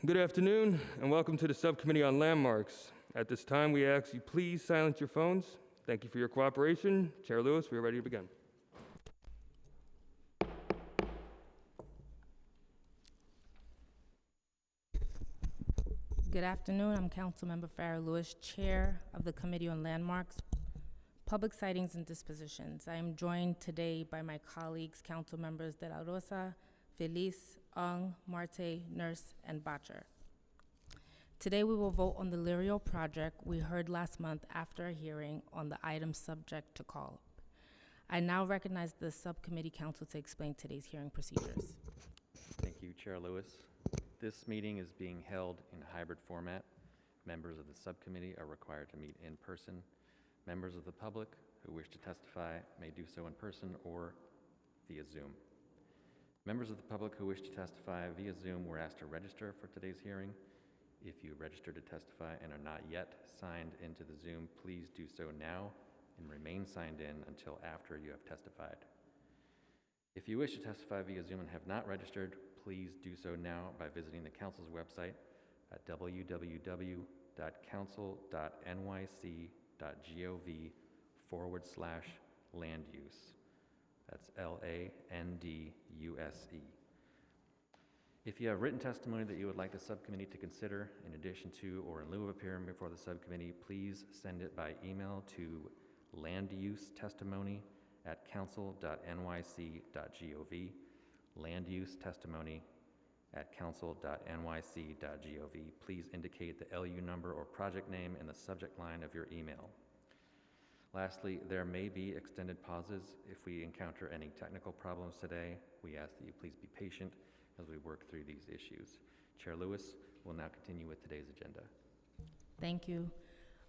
Good afternoon, and welcome to the Subcommittee on Landmarks. At this time, we ask you please silence your phones. Thank you for your cooperation. Chair Lewis, we are ready to begin. Good afternoon. I'm Councilmember Farah Lewis, Chair of the Committee on Landmarks, Public Sightings and Dispositions. I am joined today by my colleagues, Council Members De La Rosa, Feliz, Ong, Marte, Nurse, and Bacher. Today we will vote on the Lirio project we heard last month after a hearing on the item subject to call. I now recognize the Subcommittee Council to explain today's hearing procedures. Thank you, Chair Lewis. This meeting is being held in hybrid format. Members of the subcommittee are required to meet in person. Members of the public who wish to testify may do so in person or via Zoom. Members of the public who wish to testify via Zoom were asked to register for today's hearing. If you register to testify and are not yet signed into the Zoom, please do so now and remain signed in until after you have testified. If you wish to testify via Zoom and have not registered, please do so now by visiting the Council's website at www.council.nyc.gov/land-use. That's LANDUSE. If you have written testimony that you would like the subcommittee to consider in addition to or in lieu of appearing before the subcommittee, please send it by email to landusetestimony@council.nyc.gov, landusetestimony@council.nyc.gov. Please indicate the LU number or project name in the subject line of your email. Lastly, there may be extended pauses. If we encounter any technical problems today, we ask that you please be patient as we work through these issues. Chair Lewis will now continue with today's agenda. Thank you.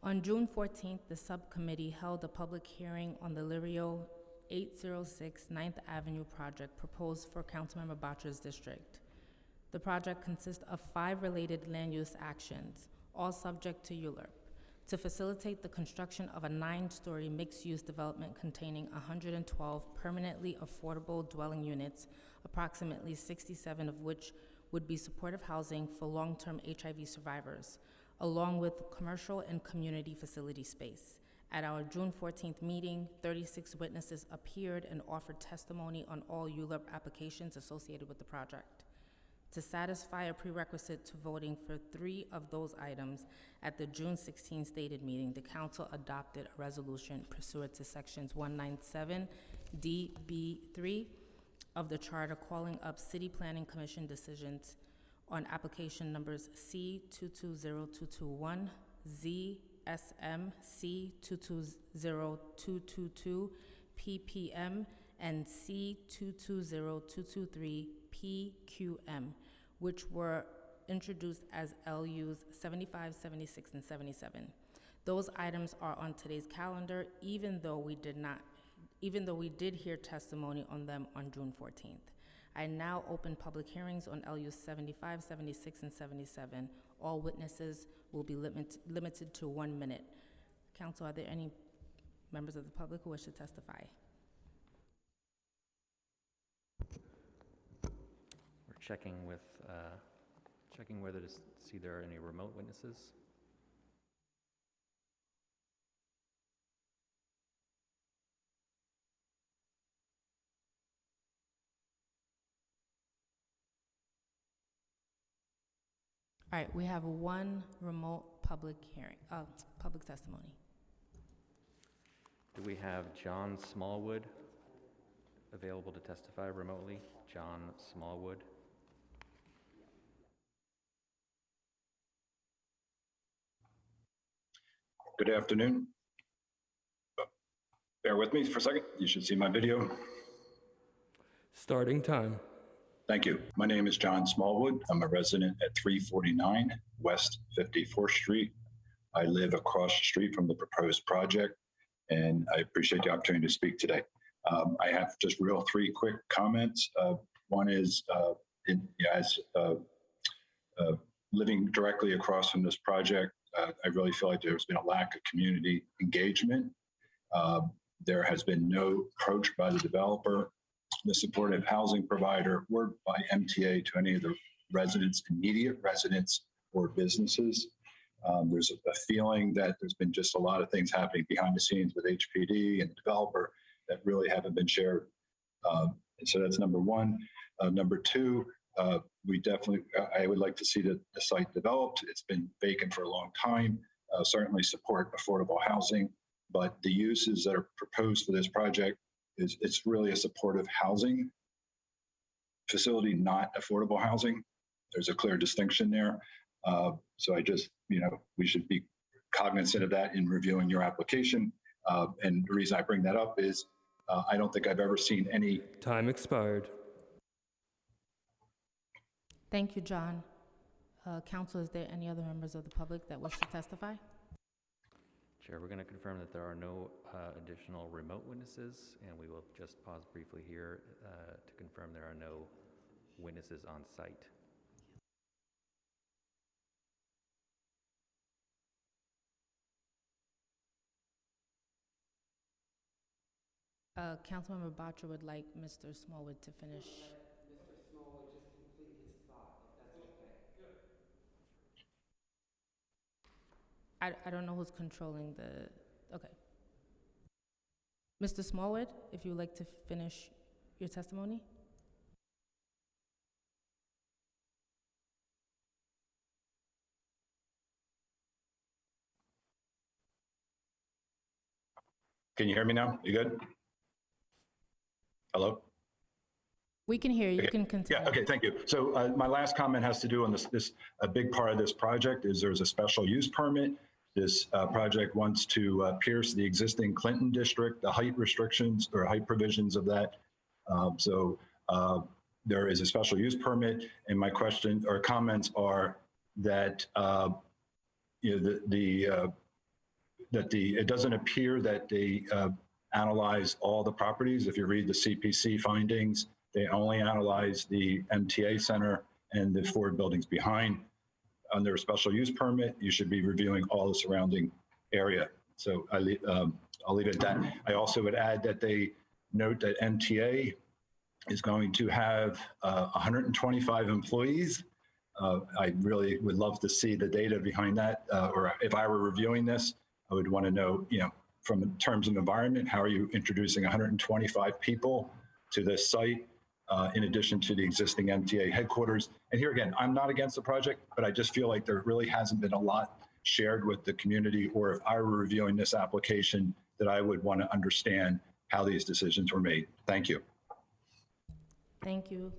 On June 14th, the subcommittee held a public hearing on the Lirio 806 9th Avenue project proposed for Councilmember Bacher's district. The project consists of 5 related land use actions, all subject to ULURP, to facilitate the construction of a 9-story mixed-use development containing 112 permanently affordable dwelling units, approximately 67 of which would be supportive housing for long-term HIV survivors, along with commercial and community facility space. At our June 14th meeting, 36 witnesses appeared and offered testimony on all ULURP applications associated with the project. To satisfy a prerequisite to voting for 3 of those items at the June 16 stated meeting, the Council adopted a resolution pursuant to Sections 197 DB3 of the Charter calling up City Planning Commission decisions on application numbers C220221, ZSM C220222, PPM, and C220223, PQM, which were introduced as LUs 75, 76, and 77. Those items are on today's calendar, even though we did hear testimony on them on June 14th. I now open public hearings on LUs 75, 76, and 77. All witnesses will be limited to 1 minute. Council, are there any members of the public who wish to testify? We're checking whether to see there are any remote witnesses. All right, we have 1 remote public hearing, public testimony. Do we have John Smallwood available to testify remotely? John Smallwood. Good afternoon. Bear with me for a second. You should see my video. Starting time. Thank you. My name is John Smallwood. I'm a resident at 349 West 54th Street. I live across the street from the proposed project, and I appreciate the opportunity to speak today. I have just 3 quick comments. One is, living directly across from this project, I really feel like there's been a lack of community engagement. There has been no approach by the developer, the supportive housing provider, or by MTA to any of the residents, immediate residents, or businesses. There's a feeling that there's been just a lot of things happening behind the scenes with HPD and the developer that really haven't been shared. So that's number one. Number two, I would like to see the site developed. It's been vacant for a long time. Certainly support affordable housing, but the uses that are proposed for this project it's really a supportive housing facility, not affordable housing. There's a clear distinction there. So I just, we should be cognizant of that in reviewing your application. And the reason I bring that up is I don't think I've ever seen any. Time expired. Thank you, John. Council, is there any other members of the public that wish to testify? Chair, we're going to confirm that there are no additional remote witnesses, and we will just pause briefly here to confirm there are no witnesses on site. Councilmember Bottcher would like Mr. Smallwood to finish. Mr. Smallwood just complete his thought, if that's okay. I don't know who's controlling the, okay. Mr. Smallwood, if you would like to finish your testimony? Can you hear me now? You good? Hello? We can hear you. Okay. You can continue. Yeah, okay, thank you. So my last comment has to do on a big part of this project is there's a special use permit. This project wants to pierce the existing Clinton district, the height restrictions or height provisions of that. So there is a special use permit, and my question or comments are that it doesn't appear that they analyze all the properties. If you read the CPC findings, they only analyze the MTA Center and the Ford buildings behind. Under a special use permit, you should be reviewing all the surrounding area. So I'll leave it at that. I also would add that they note that MTA is going to have 125 employees. I really would love to see the data behind that. Or if I were reviewing this, I would want to know, from terms of environment, how are you introducing 125 people to this site? In addition to the existing MTA headquarters. And here again, I'm not against the project, but I just feel like there really hasn't been a lot shared with the community, or if I were reviewing this application, that I would want to understand how these decisions were made. Thank you. Thank you,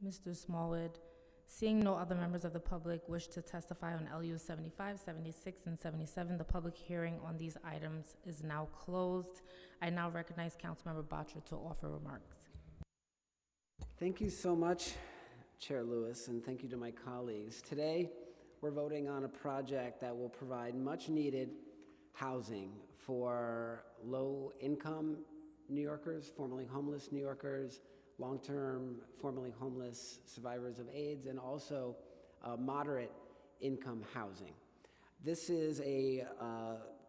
Mr. Smallwood. Seeing no other members of the public wish to testify on LU 75, 76, and 77, the public hearing on these items is now closed. I now recognize Councilmember Bottcher to offer remarks. Thank you so much, Chair Lewis, and thank you to my colleagues. Today, we're voting on a project that will provide much-needed housing for low-income New Yorkers, formerly homeless New Yorkers, long-term formerly homeless survivors of AIDS, and also moderate income housing. This is a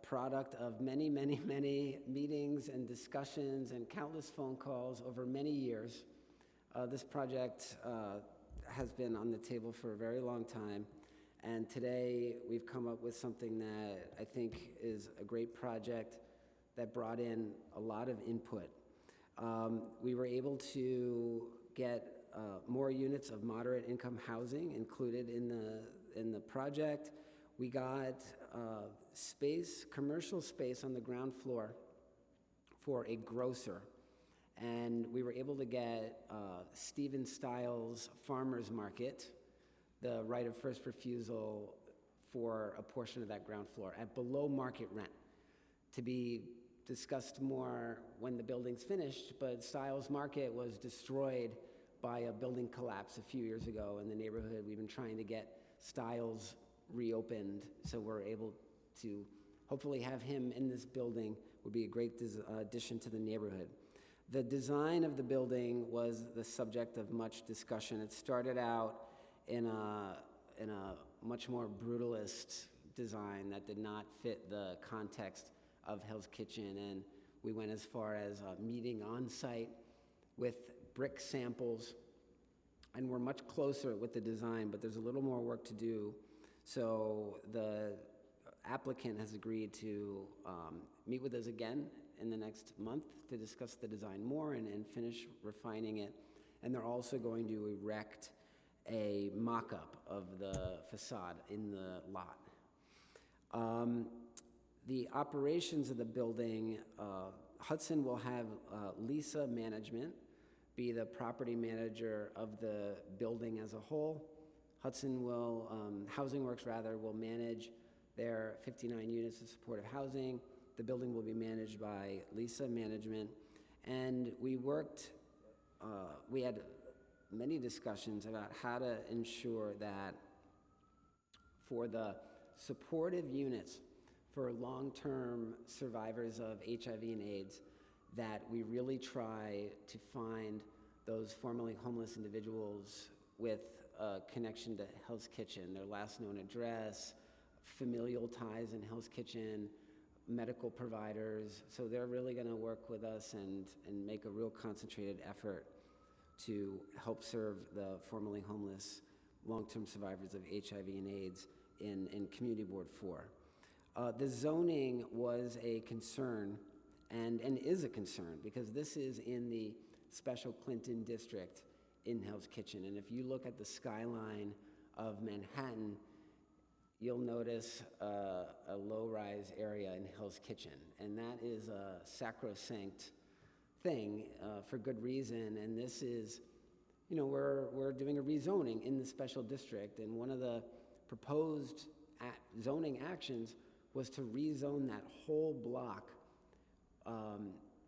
product of many, many, many meetings and discussions and countless phone calls over many years. This project has been on the table for a very long time, and today we've come up with something that I think is a great project that brought in a lot of input. We were able to get more units of moderate income housing included in the project. We got space, commercial space on the ground floor for a grocer. And we were able to get Stephen Stiles Farmers Market, the right of first refusal for a portion of that ground floor at below market rent, to be discussed more when the building's finished. But Stiles Market was destroyed by a building collapse a few years ago in the neighborhood. We've been trying to get Stiles reopened, so we're able to hopefully have him in this building. Would be a great addition to the neighborhood. The design of the building was the subject of much discussion. It started out in a much more brutalist design that did not fit the context of Hell's Kitchen, and we went as far as meeting on site with brick samples and we're much closer with the design, but there's a little more work to do. So the applicant has agreed to meet with us again in the next month to discuss the design more and finish refining it. And they're also going to erect a mock-up of the facade in the lot. The operations of the building, Hudson will have Lisa Management be the property manager of the building as a whole. Hudson will, Housing Works rather, will manage their 59 units of supportive housing. The building will be managed by Lisa Management. And we had many discussions about how to ensure that for the supportive units for long-term survivors of HIV and AIDS, that we really try to find those formerly homeless individuals with a connection to Hell's Kitchen, their last known address, familial ties in Hell's Kitchen, medical providers. So they're really going to work with us and make a real concentrated effort to help serve the formerly homeless long-term survivors of HIV and AIDS in Community Board 4. The zoning was a concern and is a concern because this is in the Special Clinton District in Hell's Kitchen. And if you look at the skyline of Manhattan, you'll notice a low-rise area in Hell's Kitchen. And that is a sacrosanct thing for good reason. And this is, you know, we're doing a rezoning in the special district. And one of the proposed zoning actions was to rezone that whole block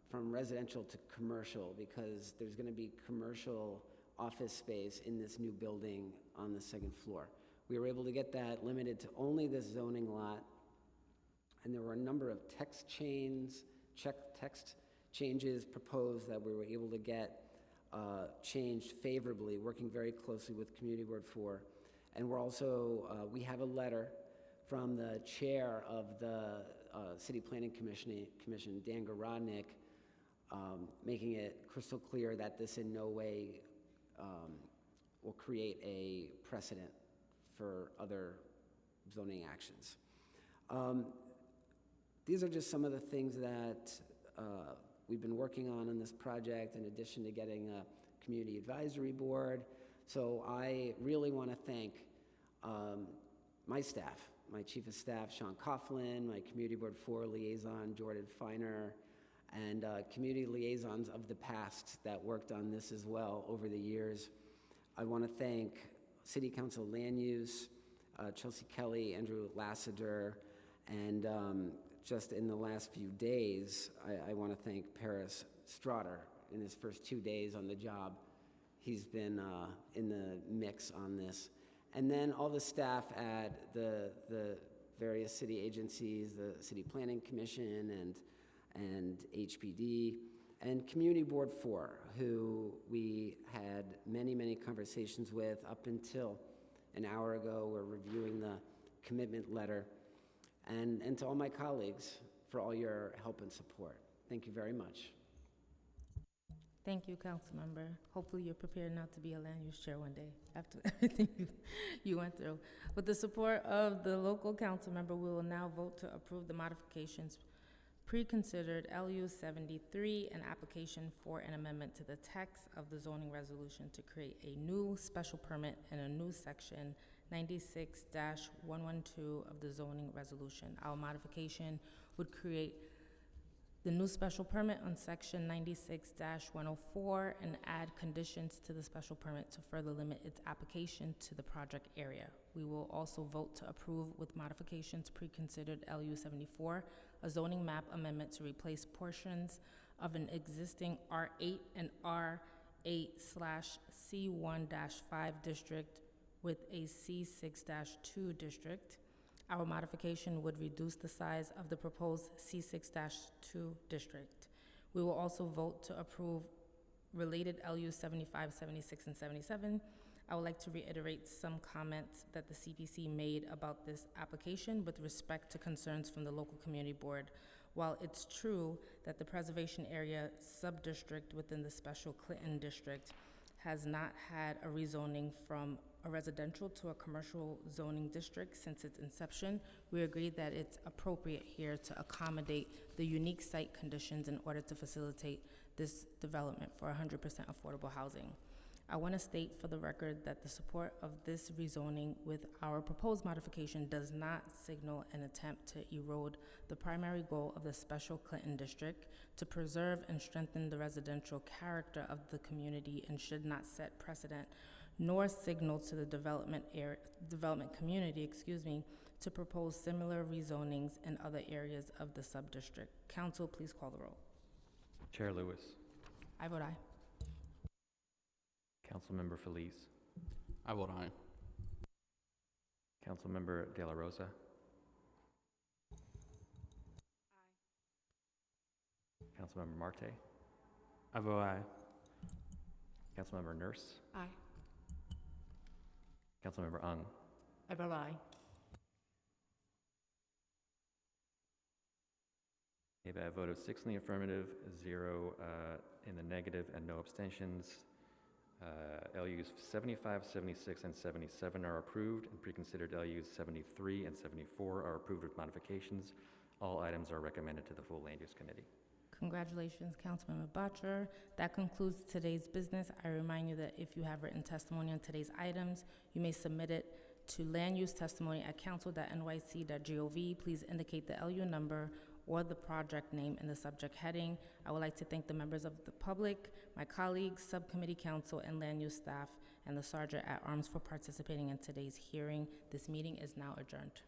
from residential to commercial because there's going to be commercial office space in this new building on the second floor. We were able to get that limited to only this zoning lot, and there were a number of text changes proposed that we were able to get changed favorably, working very closely with Community Board 4. And we're also, we have a letter from the chair of the City Planning Commission, Dan Garodnick, making it crystal clear that this in no way will create a precedent for other zoning actions. These are just some of the things that we've been working on in this project, in addition to getting a community advisory board. So I really want to thank my staff, my chief of staff, Sean Coughlin, my Community Board 4 liaison, Jordan Feiner, and community liaisons of the past that worked on this as well over the years. I want to thank City Council Land Use, Chelsea Kelly, Andrew Lassiter, and just in the last few days, I want to thank Paris Strader in his first 2 days on the job. He's been in the mix on this. And then all the staff at the various city agencies, the City Planning Commission and HPD, and Community Board 4, who we had many, many conversations with up until an hour ago. We're reviewing the commitment letter. And to all my colleagues for all your help and support. Thank you very much. Thank you, Councilmember. Hopefully you're prepared not to be a land use chair one day after everything you went through. With the support of the local council member, we will now vote to approve the modifications pre-considered LU 73, an application for an amendment to the text of the zoning resolution to create a new special permit and a new section 96-112 of the zoning resolution. Our modification would create the new special permit on section 96-104 and add conditions to the special permit to further limit its application to the project area. We will also vote to approve with modifications pre-considered LU 74, a zoning map amendment to replace portions of an existing R8 and R8/C1-5 district with a C6-2 district. Our modification would reduce the size of the proposed C6-2 district. We will also vote to approve related LU 75, 76, and 77. I would like to reiterate some comments that the CPC made about this application with respect to concerns from the local community board. While it's true that the preservation area sub-district within the special Clinton district has not had a rezoning from a residential to a commercial zoning district since its inception. We agreed that it's appropriate here to accommodate the unique site conditions in order to facilitate this development for 100% affordable housing. I want to state for the record that the support of this rezoning with our proposed modification does not signal an attempt to erode the primary goal of the Special Clinton District to preserve and strengthen the residential character of the community, and should not set precedent nor signal to the development community, to propose similar rezonings in other areas of the sub-district. Council, please call the roll. Chair Lewis. I vote aye. Councilmember Feliz. I vote aye. Councilmember De La Rosa. Councilmember Marte. I vote aye. Councilmember Nurse. Aye. Councilmember Ung. I vote aye. Okay, by a vote of 6 in the affirmative, 0 in the negative, and no abstentions, LUs 75, 76, and 77 are approved, and preconsidered LUs 73 and 74 are approved with modifications. All items are recommended to the full Land Use Committee. Congratulations, Councilmember Botcher. That concludes today's business. I remind you that if you have written testimony on today's items, you may submit it to landusetestimony@council.nyc.gov. Please indicate the LU number or the project name in the subject heading. I would like to thank the members of the public, my colleagues, subcommittee council, and land use staff, and the Sergeant at Arms for participating in today's hearing. This meeting is now adjourned.